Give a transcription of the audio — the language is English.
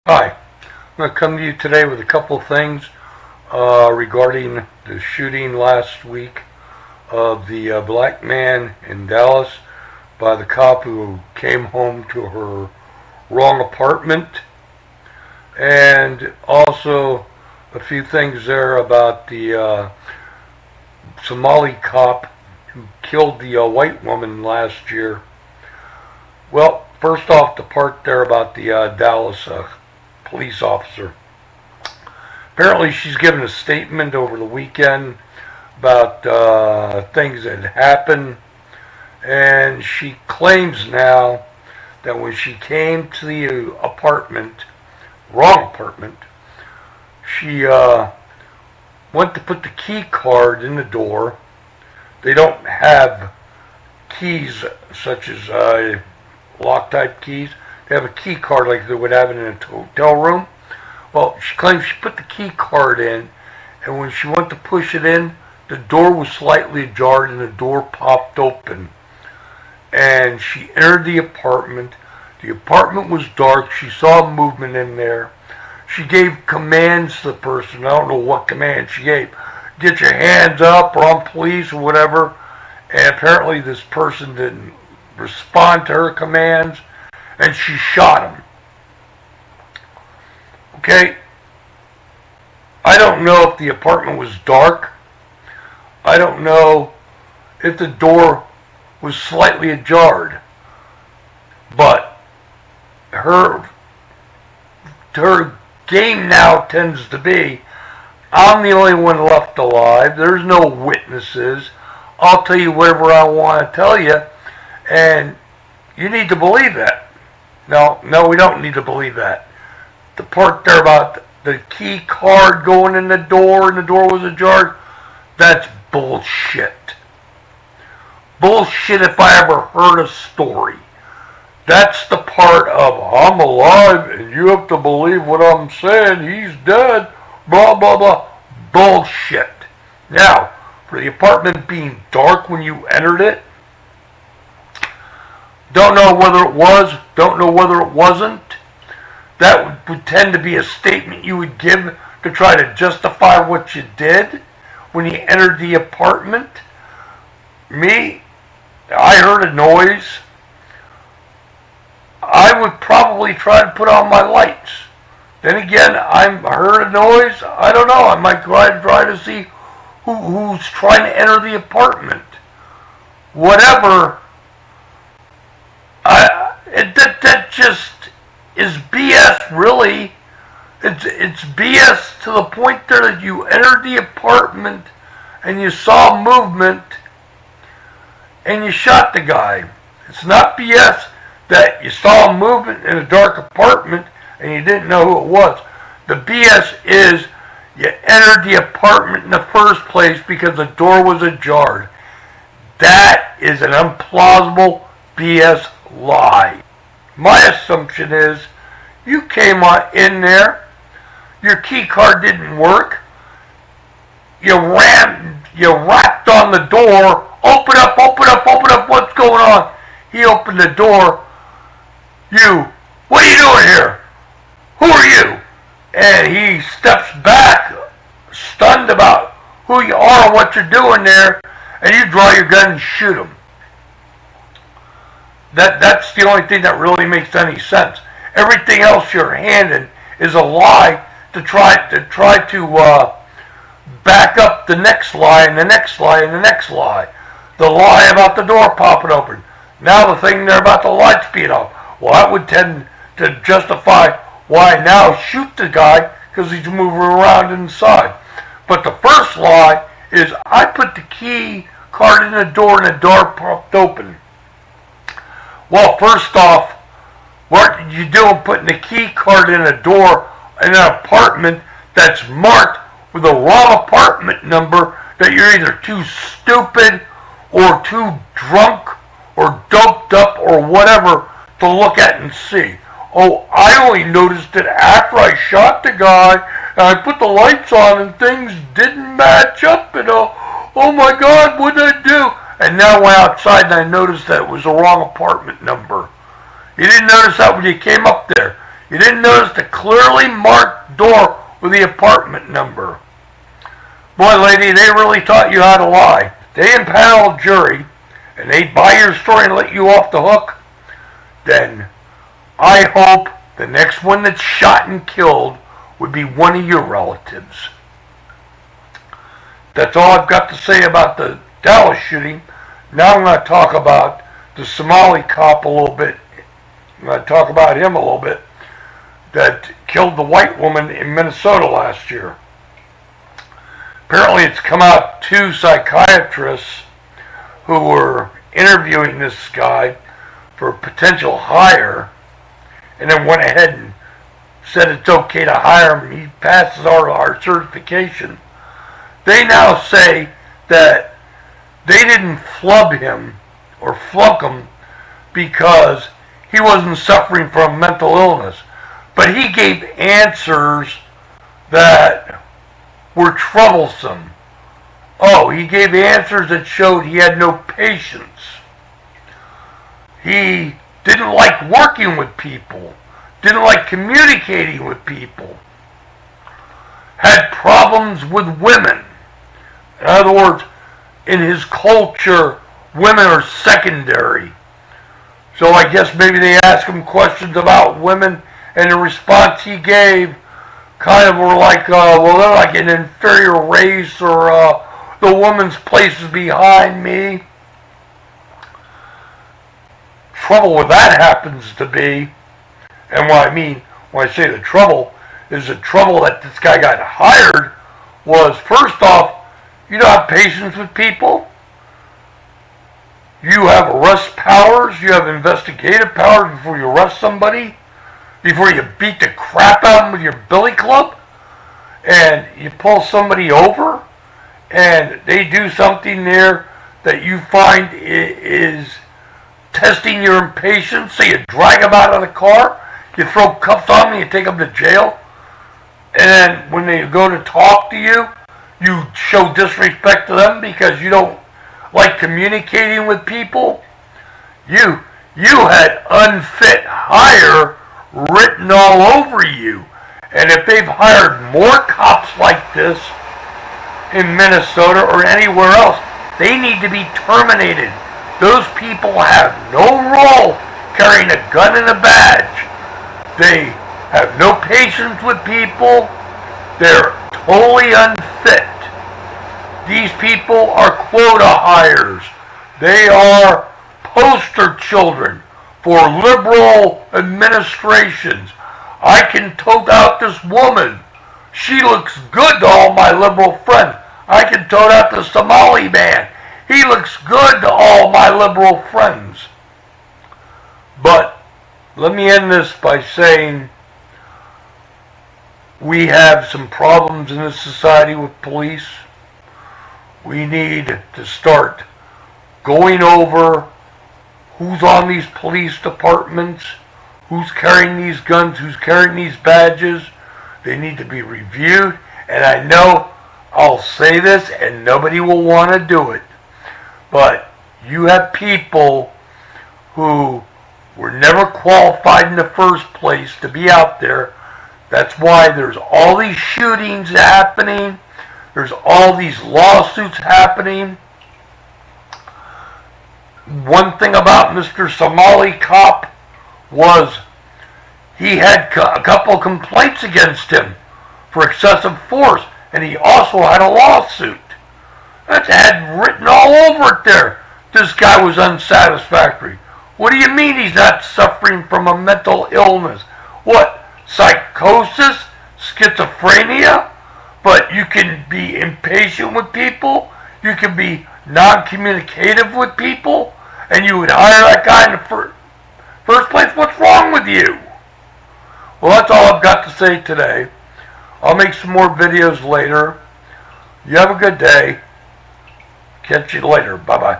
Hi, I'm going to come to you today with a couple of things regarding the shooting last week of the black man in Dallas by the cop who came home to her wrong apartment, and also a few things there about the Somali cop who killed the white woman last year. Well, first off, the part there about the Dallas police officer. Apparently, she's given a statement over the weekend about things that happened, and she claims now that when she came to the apartment, wrong apartment, she went to put the key card in the door. They don't have keys such as lock type keys. They have a key card like they would have in a hotel room. Well, she claims she put the key card in, and when she went to push it in, the door was slightly ajar and the door popped open. And she entered the apartment. The apartment was dark. She saw movement in there. She gave commands to the person. I don't know what command she gave. Get your hands up, or I'm police, or whatever. And apparently this person didn't respond to her commands, and she shot him. Okay, I don't know if the apartment was dark. I don't know if the door was slightly ajar. But her game now tends to be, I'm the only one left alive. There's no witnesses. I'll tell you whatever I want to tell you, and you need to believe that. No, we don't need to believe that. The part there about the key card going in the door and the door was ajar, that's bullshit. Bullshit if I ever heard a story. That's the part of, I'm alive and you have to believe what I'm saying, he's dead, blah, blah, blah. Bullshit. Now, for the apartment being dark when you entered it, don't know whether it was, don't know whether it wasn't. That would tend to be a statement you would give to try to justify what you did when you entered the apartment. Me, I heard a noise. I would probably try to put on my lights. Then again, I heard a noise. I don't know. I might try to see who's trying to enter the apartment. Whatever. That just is BS, really. It's BS to the point there that you entered the apartment and you saw movement and you shot the guy. It's not BS that you saw movement in a dark apartment and you didn't know who it was. The BS is you entered the apartment in the first place because the door was ajar. That is an implausible BS lie. My assumption is you came in there, your key card didn't work, you rapped on the door, open up, what's going on? He opened the door, what are you doing here? Who are you? And he steps back, stunned about who you are and what you're doing there, and you draw your gun and shoot him. That's the only thing that really makes any sense. Everything else you're handing is a lie to try to back up the next lie and the next lie and the next lie. The lie about the door popping open. Now the thing there about the lights being off. Well, that would tend to justify why now shoot the guy because he's moving around inside. But the first lie is I put the key card in the door and the door popped open. Well, first off, what are you doing putting the key card in a door in an apartment that's marked with a wrong apartment number that you're either too stupid or too drunk or doped up or whatever to look at and see? Oh, I only noticed it after I shot the guy and I put the lights on and things didn't match up and oh my God, what did I do? And now I went outside and I noticed that it was the wrong apartment number. You didn't notice that when you came up there. You didn't notice the clearly marked door with the apartment number. Boy, lady, they really taught you how to lie. They impaneled a jury, and they buy your story and let you off the hook. Then I hope the next one that's shot and killed would be one of your relatives. That's all I've got to say about the Dallas shooting. Now I'm going to talk about the Somali cop a little bit. I'm going to talk about him a little bit, that killed the white woman in Minnesota last year. Apparently it's come out 2 psychiatrists who were interviewing this guy for a potential hire, and then went ahead and said it's okay to hire him. He passes our certification. They now say that they didn't flub him or flunk him because he wasn't suffering from mental illness, but he gave answers that were troublesome. Oh, he gave answers that showed he had no patience. He didn't like working with people, didn't like communicating with people, had problems with women. In other words, in his culture, women are secondary. So I guess maybe they asked him questions about women, and the response he gave kind of were like, well, they're like an inferior race, or the woman's place is behind me. Trouble with that happens to be, and what I mean when I say the trouble, is the trouble that this guy got hired was, first off, you don't have patience with people. You have arrest powers. You have investigative powers before you arrest somebody, before you beat the crap out of them with your billy club, and you pull somebody over, and they do something there that you find is testing your impatience, so you drag them out of the car, you throw cuffs on them, and you take them to jail, and then when they go to talk to you, you show disrespect to them because you don't like communicating with people. You had unfit hire written all over you. And if they've hired more cops like this in Minnesota or anywhere else, they need to be terminated. Those people have no role carrying a gun and a badge. They have no patience with people. They're totally unfit. These people are quota hires. They are poster children for liberal administrations. I can tote out this woman. She looks good to all my liberal friends. I can tote out the Somali man. He looks good to all my liberal friends. But let me end this by saying we have some problems in this society with police. We need to start going over who's on these police departments, who's carrying these guns, who's carrying these badges. They need to be reviewed. And I know I'll say this and nobody will want to do it, but you have people who were never qualified in the first place to be out there. That's why there's all these shootings happening. There's all these lawsuits happening. One thing about Mr. Somali cop was he had a couple of complaints against him for excessive force, and he also had a lawsuit. That's had written all over it there. This guy was unsatisfactory. What do you mean he's not suffering from a mental illness? What, psychosis? Schizophrenia? But you can be impatient with people, you can be non-communicative with people, and you would hire that guy in the first place? What's wrong with you? Well, that's all I've got to say today. I'll make some more videos later. You have a good day. Catch you later. Bye-bye.